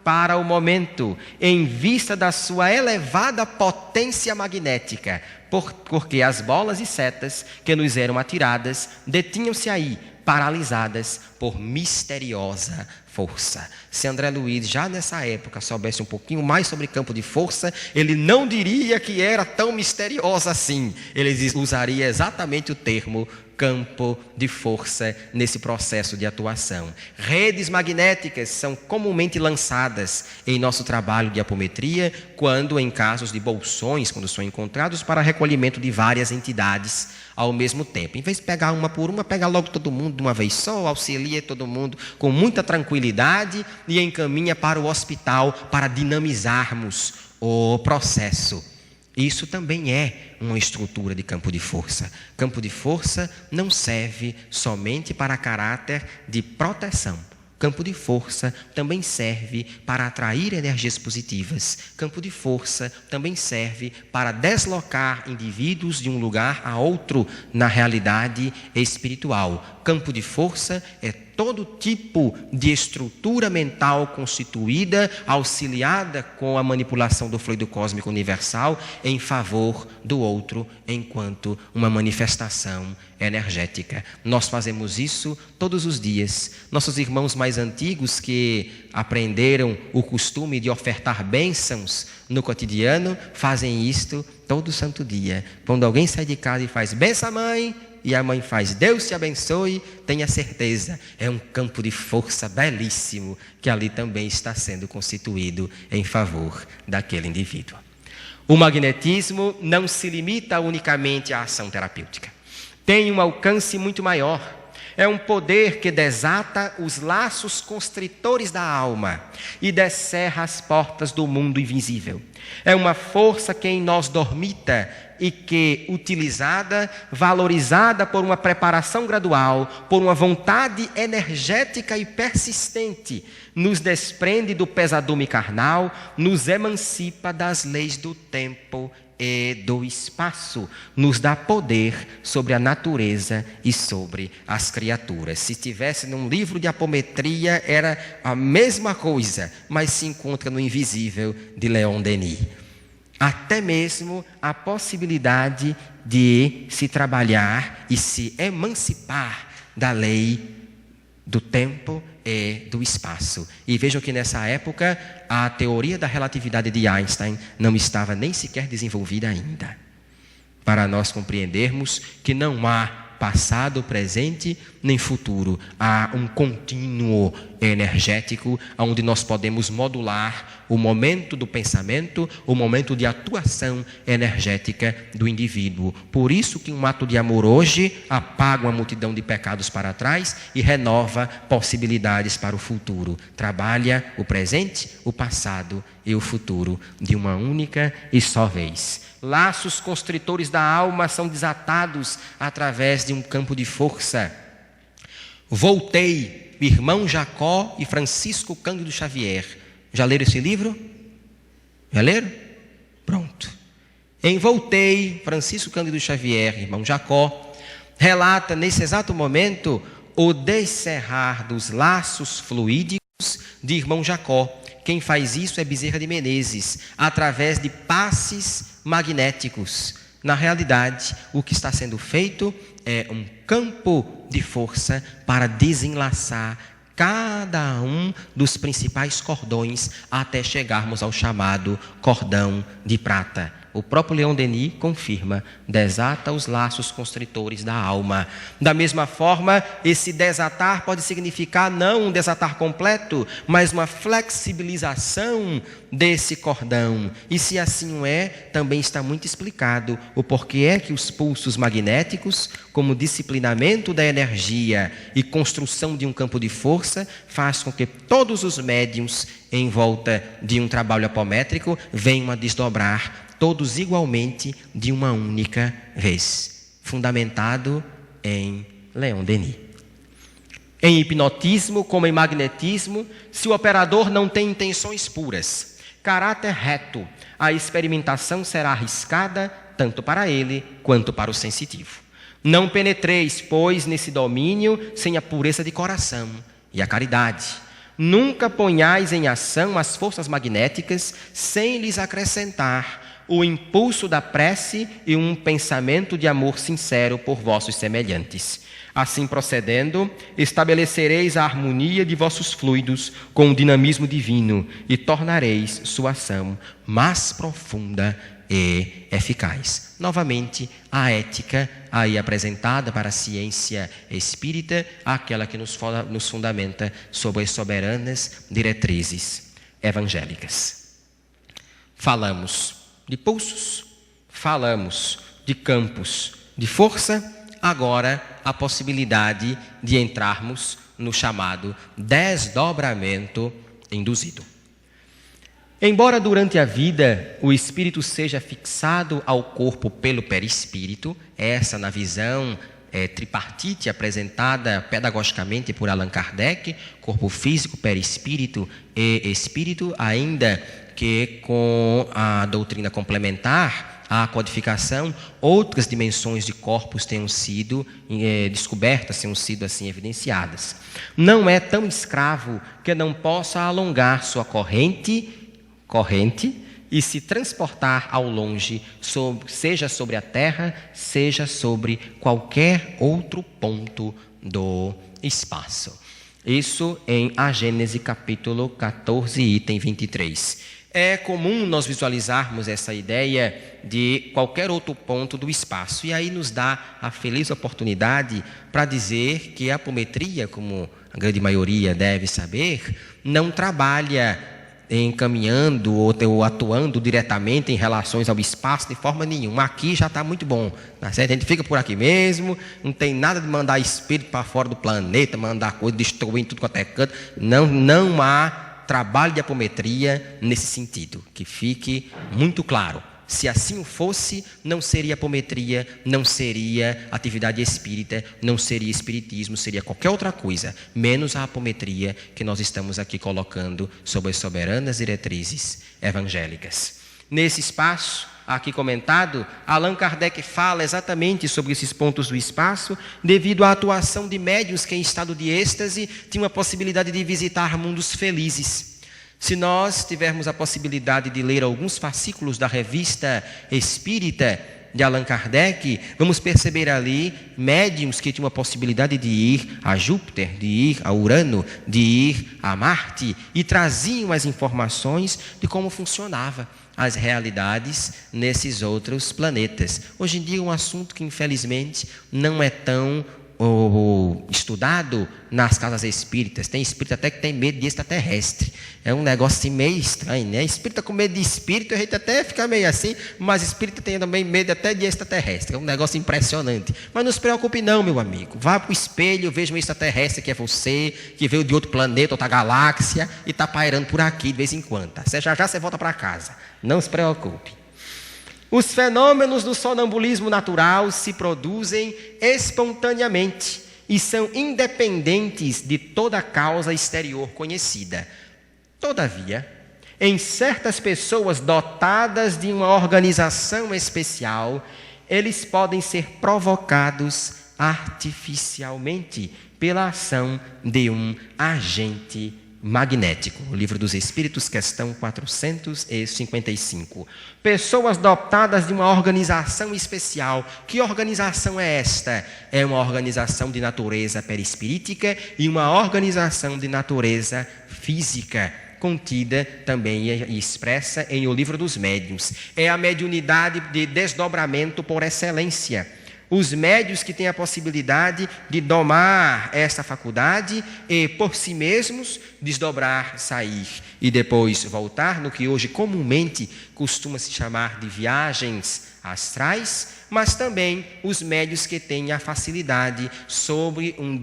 para o momento, em vista da sua elevada potência magnética, porque as bolas e setas que nos eram atiradas detinham-se aí, paralisadas por misteriosa força. Se André Luiz já nessa época soubesse um pouquinho mais sobre campo de força, ele não diria que era tão misteriosa assim. Ele usaria exatamente o termo campo de força nesse processo de atuação. Redes magnéticas são comumente lançadas em nosso trabalho de apometria, quando em casos de bolsões, quando são encontrados para recolhimento de várias entidades ao mesmo tempo. Em vez de pegar uma por uma, pega logo todo mundo de uma vez só, auxilia todo mundo com muita tranquilidade e encaminha para o hospital para dinamizarmos o processo. Isso também é uma estrutura de campo de força. Campo de força não serve somente para caráter de proteção. Campo de força também serve para atrair energias positivas. Campo de força também serve para deslocar indivíduos de um lugar a outro na realidade espiritual. Campo de força é todo tipo de estrutura mental constituída, auxiliada com a manipulação do fluido cósmico universal em favor do outro, enquanto uma manifestação energética. Nós fazemos isso todos os dias. Nossos irmãos mais antigos que aprenderam o costume de ofertar bênçãos no cotidiano, fazem isto todo santo dia. Quando alguém sai de casa e faz benção, mãe, e a mãe faz Deus te abençoe, tenha certeza, é um campo de força belíssimo que ali também está sendo constituído em favor daquele indivíduo. O magnetismo não se limita unicamente à ação terapêutica. Tem um alcance muito maior. É um poder que desata os laços constritores da alma e descerra as portas do mundo invisível. É uma força que em nós dormita e que, utilizada, valorizada por uma preparação gradual, por uma vontade energética e persistente, nos desprende do pesadume carnal, nos emancipa das leis do tempo e do espaço, nos dá poder sobre a natureza e sobre as criaturas. Se estivesse num livro de apometria, era a mesma coisa, mas se encontra no Invisível, de Leon Denis. Até mesmo a possibilidade de se trabalhar e se emancipar da lei do tempo e do espaço. E vejam que nessa época a teoria da relatividade de Einstein não estava nem sequer desenvolvida ainda. Para nós compreendermos que não há passado, presente, nem futuro. Há um contínuo energético onde nós podemos modular o momento do pensamento, o momento de atuação energética do indivíduo. Por isso que um ato de amor hoje apaga uma multidão de pecados para trás e renova possibilidades para o futuro. Trabalha o presente, o passado e o futuro de uma única e só vez. Laços constritores da alma são desatados através de um campo de força. Voltei, irmão Jacó e Francisco Cândido Xavier. Já leram esse livro? Já leram? Pronto. Em Voltei, Francisco Cândido Xavier, irmão Jacó, relata nesse exato momento o descerrar dos laços fluídicos de irmão Jacó. Quem faz isso é Bezerra de Menezes, através de passes magnéticos. Na realidade, o que está sendo feito é um campo de força para desenlaçar cada um dos principais cordões até chegarmos ao chamado cordão de prata. O próprio Leon Denis confirma, desata os laços constritores da alma. Da mesma forma, esse desatar pode significar não um desatar completo, mas uma flexibilização desse cordão. E se assim o é, também está muito explicado o porquê é que os pulsos magnéticos, como disciplinamento da energia e construção de um campo de força, faz com que todos os médiuns em volta de um trabalho apométrico venham a desdobrar todos igualmente de uma única vez, fundamentado em Leon Denis. Em hipnotismo, como em magnetismo, se o operador não tem intenções puras, caráter reto, a experimentação será arriscada tanto para ele quanto para o sensitivo. Não penetreis, pois, nesse domínio sem a pureza de coração e a caridade. Nunca ponhais em ação as forças magnéticas sem lhes acrescentar o impulso da prece e um pensamento de amor sincero por vossos semelhantes. Assim procedendo, estabelecereis a harmonia de vossos fluidos com o dinamismo divino e tornareis sua ação mais profunda e eficaz. Novamente, a ética aí apresentada para a ciência espírita, aquela que nos fundamenta sobre as soberanas diretrizes evangélicas. Falamos de pulsos, falamos de campos de força, agora a possibilidade de entrarmos no chamado desdobramento induzido. Embora durante a vida o espírito seja fixado ao corpo pelo perispírito, essa na visão tripartite apresentada pedagogicamente por Allan Kardec, corpo físico, perispírito e espírito, ainda que com a doutrina complementar, a codificação, outras dimensões de corpos tenham sido descobertas, tenham sido assim evidenciadas. Não é tão escravo que não possa alongar sua corrente e se transportar ao longe, seja sobre a terra, seja sobre qualquer outro ponto do espaço. Isso em A Gênese capítulo 14, item 23. É comum nós visualizarmos essa ideia de qualquer outro ponto do espaço. E aí nos dá a feliz oportunidade para dizer que a apometria, como a grande maioria deve saber, não trabalha encaminhando ou atuando diretamente em relações ao espaço de forma nenhuma. Aqui já está muito bom, tá certo? A gente fica por aqui mesmo, não tem nada de mandar espírito para fora do planeta, mandar coisa, destruir tudo quanto é canto. Não há trabalho de apometria nesse sentido, que fique muito claro. Se assim fosse, não seria apometria, não seria atividade espírita, não seria espiritismo, seria qualquer outra coisa, menos a apometria que nós estamos aqui colocando sob as soberanas diretrizes evangélicas. Nesse espaço, aqui comentado, Allan Kardec fala exatamente sobre esses pontos do espaço, devido à atuação de médiuns que em estado de êxtase tinham a possibilidade de visitar mundos felizes. Se nós tivermos a possibilidade de ler alguns fascículos da Revista Espírita de Allan Kardec, vamos perceber ali médiuns que tinham a possibilidade de ir a Júpiter, de ir a Urano, de ir a Marte, e traziam as informações de como funcionava as realidades nesses outros planetas. Hoje em dia é um assunto que infelizmente não é tão estudado nas casas espíritas. Tem espírito até que tem medo de extraterrestre. É um negócio assim meio estranho, né? Espírita com medo de espírito, a gente até fica meio assim, mas espírita tem também medo até de extraterrestre. É um negócio impressionante. Mas não se preocupe não, meu amigo. Vá para o espelho, veja um extraterrestre que é você, que veio de outro planeta, outra galáxia, e está pairando por aqui de vez em quando. Tá? Já você volta para casa. Não se preocupe. Os fenômenos do sonambulismo natural se produzem espontaneamente e são independentes de toda causa exterior conhecida. Todavia, em certas pessoas dotadas de uma organização especial, eles podem ser provocados artificialmente pela ação de um agente magnético. O Livro dos Espíritos, questão 455. Pessoas dotadas de uma organização especial. Que organização é esta? É uma organização de natureza perispirítica e uma organização de natureza física, contida também e expressa em O Livro dos Médiuns. É a mediunidade de desdobramento por excelência. Os médiuns que têm a possibilidade de domar essa faculdade e, por si mesmos, desdobrar, sair e depois voltar, no que hoje comumente costuma se chamar de viagens astrais, mas também os médiuns que têm a facilidade sobre um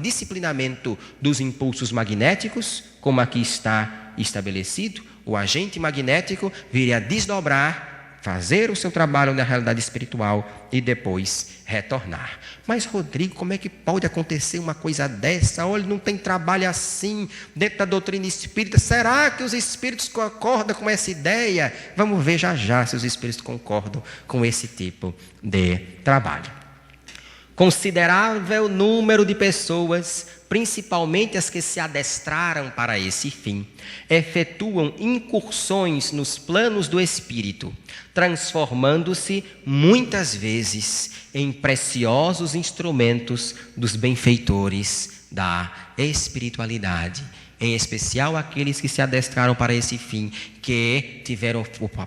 disciplinamento dos impulsos magnéticos, como aqui está estabelecido. O agente magnético viria a desdobrar, fazer o seu trabalho na realidade espiritual e depois retornar. Mas, Rodrigo, como é que pode acontecer uma coisa dessa? Olha, não tem trabalho assim dentro da doutrina espírita. Será que os espíritos concordam com essa ideia? Vamos ver já já se os espíritos concordam com esse tipo de trabalho. Considerável número de pessoas, principalmente as que se adestraram para esse fim, efetuam incursões nos planos do espírito, transformando-se muitas vezes em preciosos instrumentos dos benfeitores da espiritualidade. Em especial aqueles que se adestraram para esse fim, que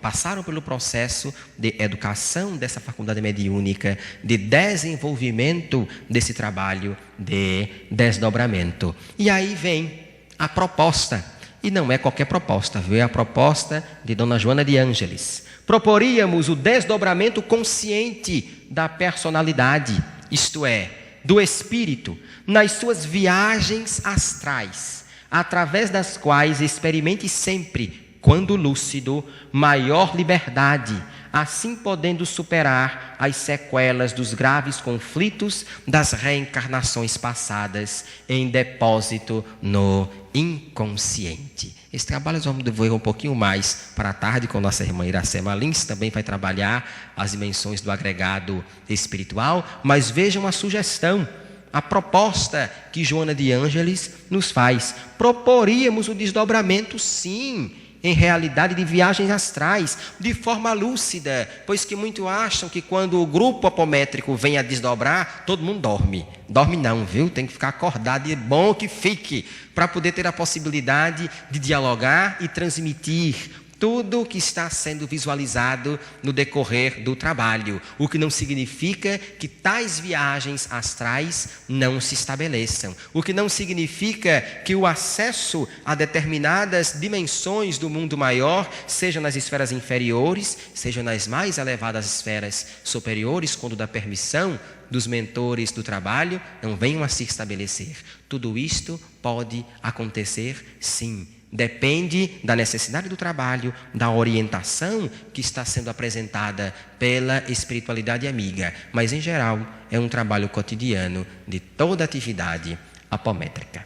passaram pelo processo de educação dessa faculdade mediúnica, de desenvolvimento desse trabalho de desdobramento. E aí vem a proposta, e não é qualquer proposta, veio a proposta de Dona Joana de Ângeles. Proporíamos o desdobramento consciente da personalidade, isto é, do espírito, nas suas viagens astrais, através das quais experimente sempre, quando lúcido, maior liberdade, assim podendo superar as sequelas dos graves conflitos das reencarnações passadas em depósito no inconsciente. Esse trabalho nós vamos desenvolver um pouquinho mais para a tarde com nossa irmã Iracema Lins, também vai trabalhar as dimensões do agregado espiritual, mas vejam a sugestão, a proposta que Joana de Ângeles nos faz. Proporíamos o desdobramento, sim, em realidade de viagens astrais, de forma lúcida, pois que muitos acham que quando o grupo apométrico vem a desdobrar, todo mundo dorme. Dorme não, viu? Tem que ficar acordado e é bom que fique, para poder ter a possibilidade de dialogar e transmitir tudo o que está sendo visualizado no decorrer do trabalho, o que não significa que tais viagens astrais não se estabeleçam, o que não significa que o acesso a determinadas dimensões do mundo maior, seja nas esferas inferiores, seja nas mais elevadas esferas superiores, quando dá permissão dos mentores do trabalho, não venham a se estabelecer. Tudo isto pode acontecer, sim. Depende da necessidade do trabalho, da orientação que está sendo apresentada pela espiritualidade amiga. Mas, em geral, é um trabalho cotidiano de toda atividade apométrica.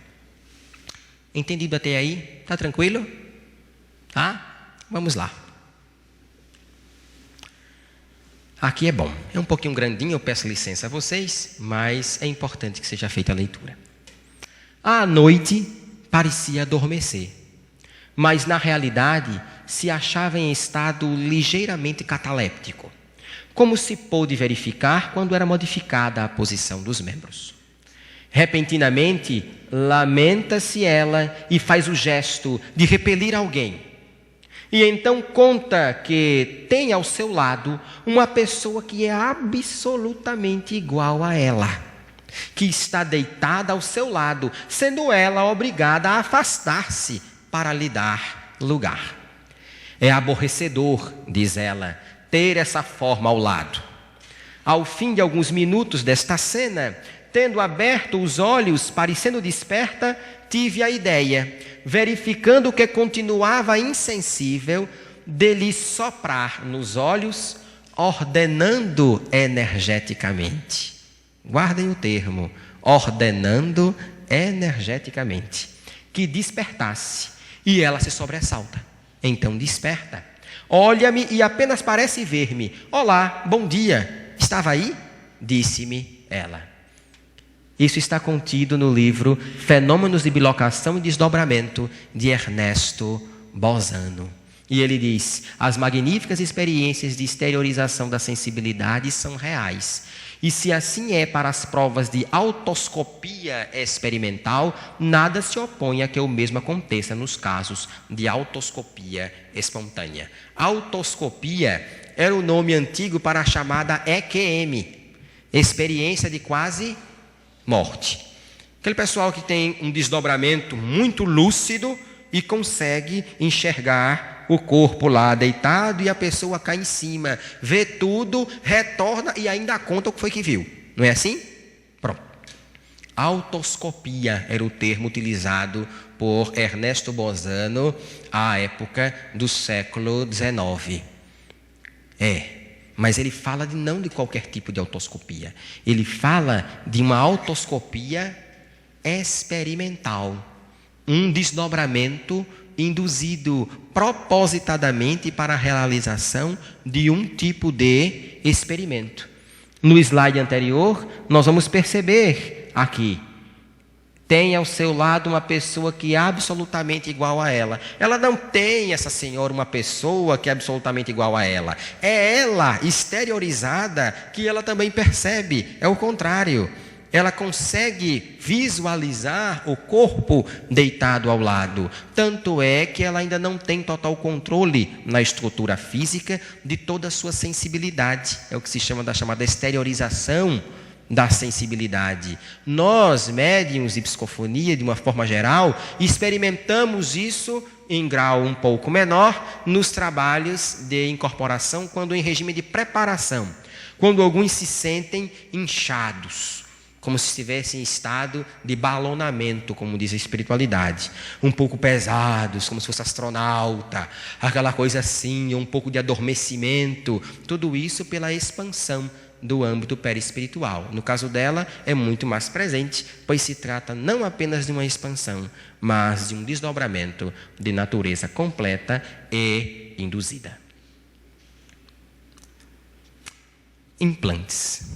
Entendido até aí? Tá tranquilo? Tá? Vamos lá. Aqui é bom. É um pouquinho grandinho, eu peço licença a vocês, mas é importante que seja feita a leitura. À noite, parecia adormecer, mas na realidade se achava em estado ligeiramente cataléptico, como se pôde verificar quando era modificada a posição dos membros. Repentinamente, lamenta-se ela e faz o gesto de repelir alguém. E então conta que tem ao seu lado uma pessoa que é absolutamente igual a ela, que está deitada ao seu lado, sendo ela obrigada a afastar-se para lhe dar lugar. É aborrecedor, diz ela, ter essa forma ao lado. Ao fim de alguns minutos desta cena, tendo aberto os olhos, parecendo desperta, tive a ideia, verificando que continuava insensível, de lhe soprar nos olhos, ordenando energeticamente. Guardem o termo, ordenando energeticamente, que despertasse. E ela se sobressalta. Então desperta. Olha-me e apenas parece ver-me. Olá, bom dia. Estava aí? Disse-me ela. Isso está contido no livro Fenômenos de Bilocação e Desdobramento, de Ernesto Bozano. E ele diz: as magníficas experiências de exteriorização da sensibilidade são reais. E se assim é para as provas de autoscopia experimental, nada se opõe a que o mesmo aconteça nos casos de autoscopia espontânea. Autoscopia era o nome antigo para a chamada EQM, experiência de quase morte. Aquele pessoal que tem um desdobramento muito lúcido e consegue enxergar o corpo lá deitado e a pessoa cai em cima, vê tudo, retorna e ainda conta o que foi que viu. Não é assim? Pronto. Autoscopia era o termo utilizado por Ernesto Bozano à época do século XIX. Mas ele fala não de qualquer tipo de autoscopia. Ele fala de uma autoscopia experimental. Um desdobramento induzido propositadamente para a realização de um tipo de experimento. No slide anterior, nós vamos perceber aqui. Tem ao seu lado uma pessoa que é absolutamente igual a ela. Ela não tem, essa senhora, uma pessoa que é absolutamente igual a ela. É ela, exteriorizada, que ela também percebe. É o contrário. Ela consegue visualizar o corpo deitado ao lado. Tanto é que ela ainda não tem total controle na estrutura física de toda a sua sensibilidade. É o que se chama da chamada exteriorização da sensibilidade. Nós, médiuns de psicofonia, de uma forma geral, experimentamos isso em grau um pouco menor nos trabalhos de incorporação, quando em regime de preparação, quando alguns se sentem inchados, como se estivessem em estado de balonamento, como diz a espiritualidade, um pouco pesados, como se fosse astronauta, aquela coisa assim, um pouco de adormecimento, tudo isso pela expansão do âmbito perispiritual. No caso dela, é muito mais presente, pois se trata não apenas de uma expansão, mas de um desdobramento de natureza completa e induzida. Implantes.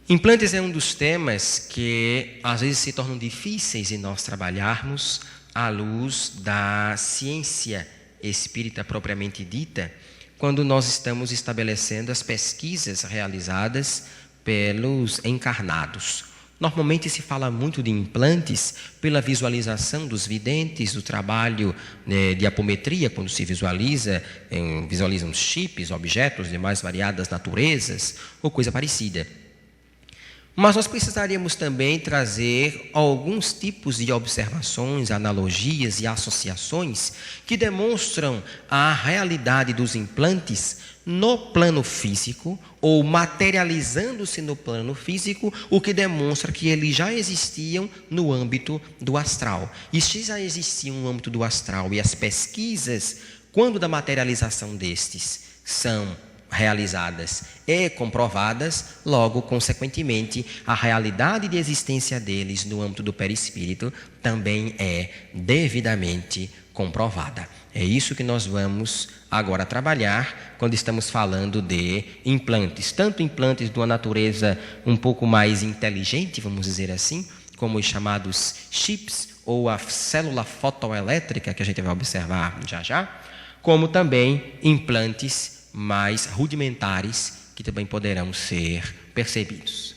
Implantes é um dos temas que às vezes se tornam difíceis de nós trabalharmos à luz da ciência espírita propriamente dita, quando nós estamos estabelecendo as pesquisas realizadas pelos encarnados. Normalmente se fala muito de implantes pela visualização dos videntes, do trabalho de apometria, quando se visualizam chips, objetos de mais variadas naturezas ou coisa parecida. Mas nós precisaríamos também trazer alguns tipos de observações, analogias e associações que demonstram a realidade dos implantes no plano físico, ou materializando-se no plano físico, o que demonstra que eles já existiam no âmbito do astral. E se já existiam no âmbito do astral e as pesquisas, quando da materialização destes, são realizadas e comprovadas, logo, consequentemente, a realidade de existência deles no âmbito do perispírito também é devidamente comprovada. É isso que nós vamos agora trabalhar quando estamos falando de implantes, tanto implantes de uma natureza um pouco mais inteligente, vamos dizer assim, como os chamados chips ou a célula fotoelétrica, que a gente vai observar já já, como também implantes mais rudimentares que também poderão ser percebidos.